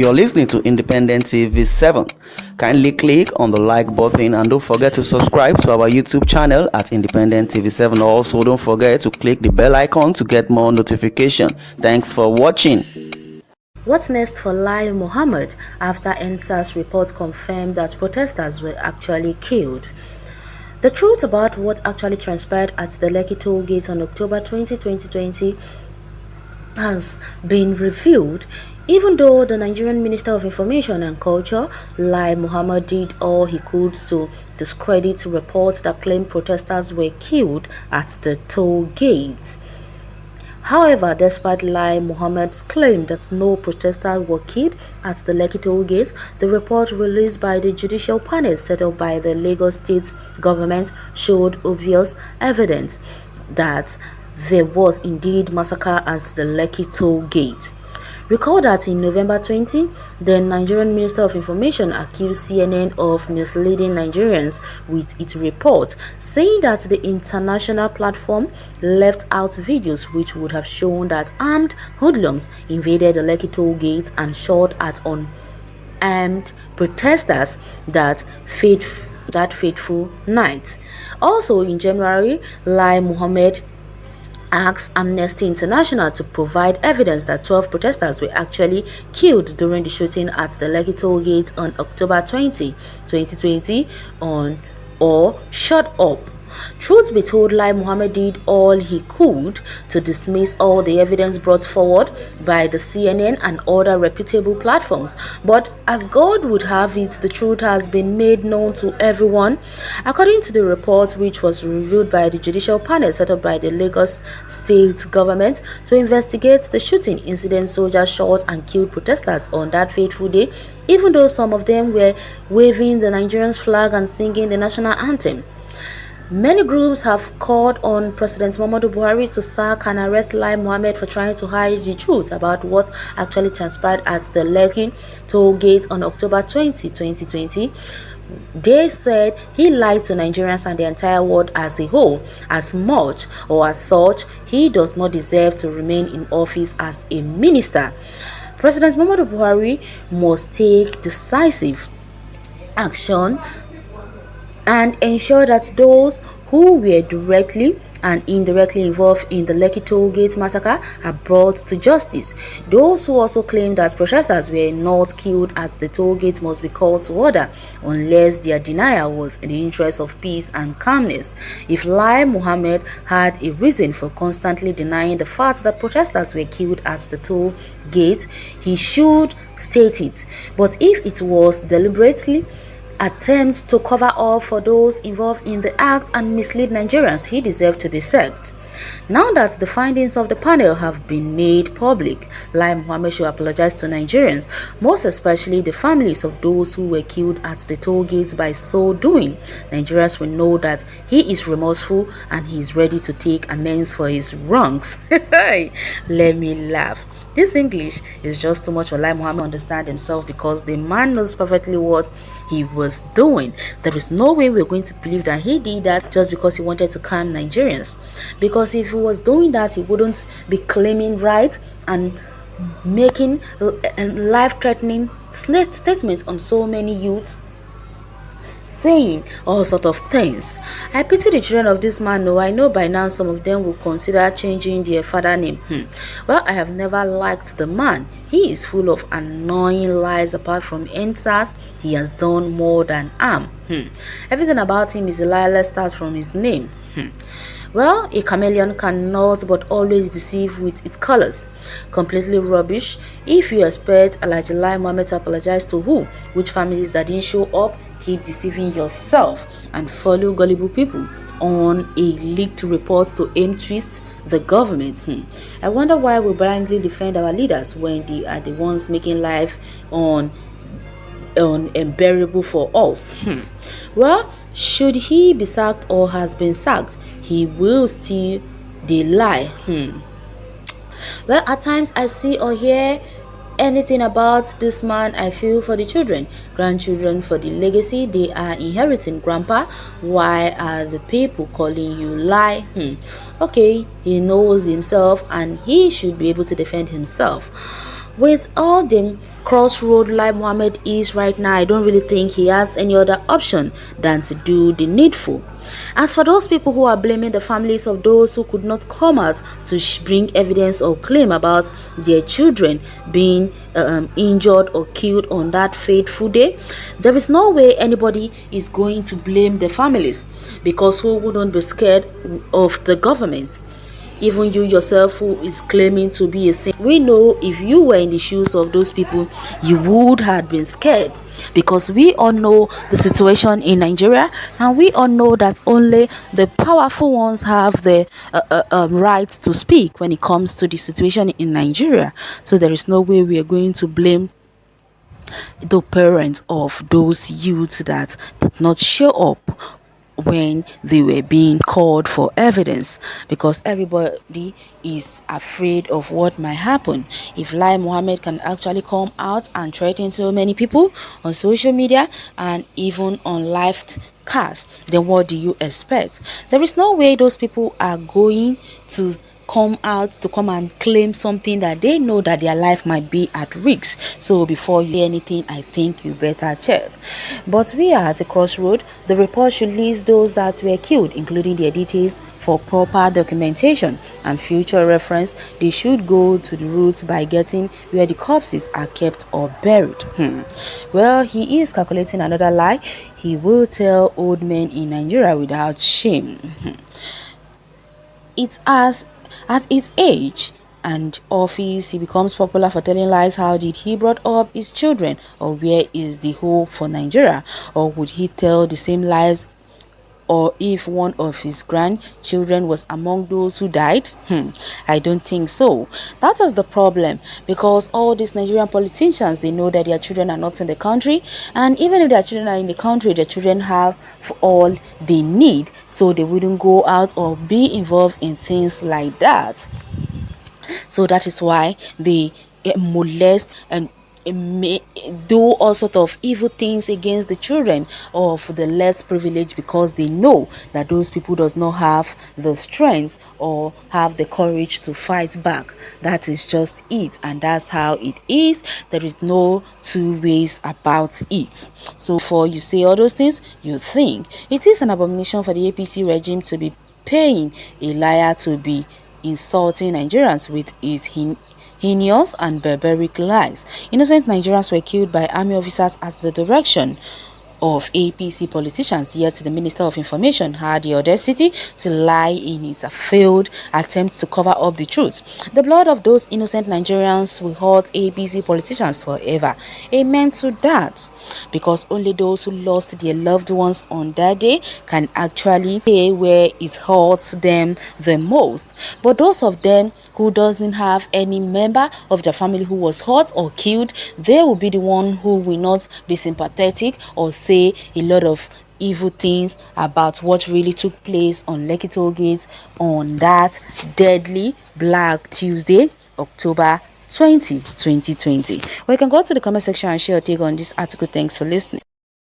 You're listening to Independent TV 7. Kindly click on the like button and don't forget to subscribe to our YouTube channel at Independent TV 7. Also, don't forget to click the bell icon to get more notification. Thanks for watching. What's next for Lai Mohammed after NSAS report confirmed that protesters were actually killed? The truth about what actually transpired at the Lekki toll gate on October 20, 2020 has been revealed, even though the Nigerian Minister of Information and Culture, Lai Mohammed, did all he could to discredit reports that claimed protesters were killed at the toll gate. However, despite Lai Mohammed's claim that no protesters were killed at the Lekki toll gate, the report released by the judicial panel set up by the Lagos state government showed obvious evidence that there was indeed massacre at the Lekki toll gate. Recall that in November 20, the Nigerian Minister of Information accused CNN of misleading Nigerians with its report, saying that the international platform left out videos which would have shown that armed hoodlums invaded the Lekki toll gate and shot at unarmed protesters that fateful night. Also in January, Lai Mohammed asked Amnesty International to provide evidence that 12 protesters were actually killed during the shooting at the Lekki toll gate on October 20, 2020 or shut up. Truth be told, Lai Mohammed did all he could to dismiss all the evidence brought forward by the CNN and other reputable platforms. But as God would have it, the truth has been made known to everyone. According to the report, which was reviewed by the judicial panel set up by the Lagos state government to investigate the shooting incident, soldiers shot and killed protesters on that fateful day, even though some of them were waving the Nigerian flag and singing the national anthem. Many groups have called on President Muhammadu Buhari to sack and arrest Lai Mohammed for trying to hide the truth about what actually transpired at the Lekki toll gate on October 20, 2020. They said he lied to Nigerians and the entire world as a whole. As much or as such, he does not deserve to remain in office as a minister. President Muhammadu Buhari must take decisive action and ensure that those who were directly and indirectly involved in the Lekki toll gate massacre are brought to justice. Those who also claim that protesters were not killed at the toll gate must be called to order unless their denial was in the interest of peace and calmness. If Lai Mohammed had a reason for constantly denying the fact that protesters were killed at the toll gate, he should state it. But if it was deliberately attempt to cover up for those involved in the act and mislead Nigerians, he deserves to be sacked. Now that the findings of the panel have been made public, Lai Mohammed should apologize to Nigerians, most especially the families of those who were killed at the toll gates. By so doing, Nigerians will know that he is remorseful and he is ready to take amends for his wrongs. Let me laugh. This English is just too much for Lai Mohammed to understand himself, because the man knows perfectly what he was doing. There is no way we're going to believe that he did that just because he wanted to calm Nigerians. Because if he was doing that, he wouldn't be claiming rights and making life-threatening statements on so many youths, saying all sort of things. I pity the children of this man. No, I know by now some of them will consider changing their father name. Well, I have never liked the man. He is full of annoying lies. Apart from NSAS, he has done more than harm. Everything about him is a lie. Let's start from his name. Well, a chameleon cannot but always deceive with its colors. Completely rubbish. If you expect Alhaji Lai Mohammed to apologize to who? Which families that didn't show up? Keep deceiving yourself and follow gullible people on a leaked report to aim twist the government. I wonder why we blindly defend our leaders when they are the ones making life unbearable for us. Well, should he be sacked or has been sacked, he will still lie. Well, at times I see or hear anything about this man, I feel for the children, grandchildren, for the legacy they are inheriting. Grandpa, why are the people calling you lie? Okay, he knows himself and he should be able to defend himself. With all the crossroad Lai Mohammed is right now, I don't really think he has any other option than to do the needful. As for those people who are blaming the families of those who could not come out to bring evidence or claim about their children being injured or killed on that fateful day, there is no way anybody is going to blame the families, because who wouldn't be scared of the government? Even you yourself, who is claiming to be a saint, we know if you were in the shoes of those people, you would have been scared, because we all know the situation in Nigeria, and we all know that only the powerful ones have the right to speak when it comes to the situation in Nigeria. So there is no way we are going to blame the parents of those youths that did not show up when they were being called for evidence, because everybody is afraid of what might happen. If Lai Mohammed can actually come out and threaten so many people on social media and even on live cast, then what do you expect? There is no way those people are going to come out to come and claim something that they know that their life might be at risk. So before you say anything, I think you better check. But we are at a crossroad. The report should list those that were killed, including their details, for proper documentation and future reference. They should go to the root by getting where the corpses are kept or buried. Well, he is calculating another lie. He will tell old men in Nigeria without shame. It has At his age and office, he becomes popular for telling lies. How did he brought up his children? Or where is the hope for Nigeria? Or would he tell the same lies or if one of his grandchildren was among those who died? I don't think so. That is the problem, because all these Nigerian politicians, they know that their children are not in the country, and even if their children are in the country, their children have all they need, so they wouldn't go out or be involved in things like that. So that is why they molest and may do all sort of evil things against the children of the less privileged, because they know that those people does not have the strength or have the courage to fight back. That is just it, and that's how it is. There is no two ways about it. So before you say all those things, you think it is an abomination for the APC regime to be paying a liar to be insulting Nigerians with his heinous and barbaric lies. Innocent Nigerians were killed by army officers at the direction of APC politicians, yet the Minister of Information had the audacity to lie in his failed attempts to cover up the truth. The blood of those innocent Nigerians will haunt APC politicians forever. Amen to that, because only those who lost their loved ones on that day can actually say where it hurts them the most. But those of them who doesn't have any member of their family who was hurt or killed, they will be the one who will not be sympathetic or say a lot of evil things about what really took place on Lekki Toll Gate on that deadly Black Tuesday, October 20, 2020. Well, you can go to the comment section and share your take on this article. Thanks for listening.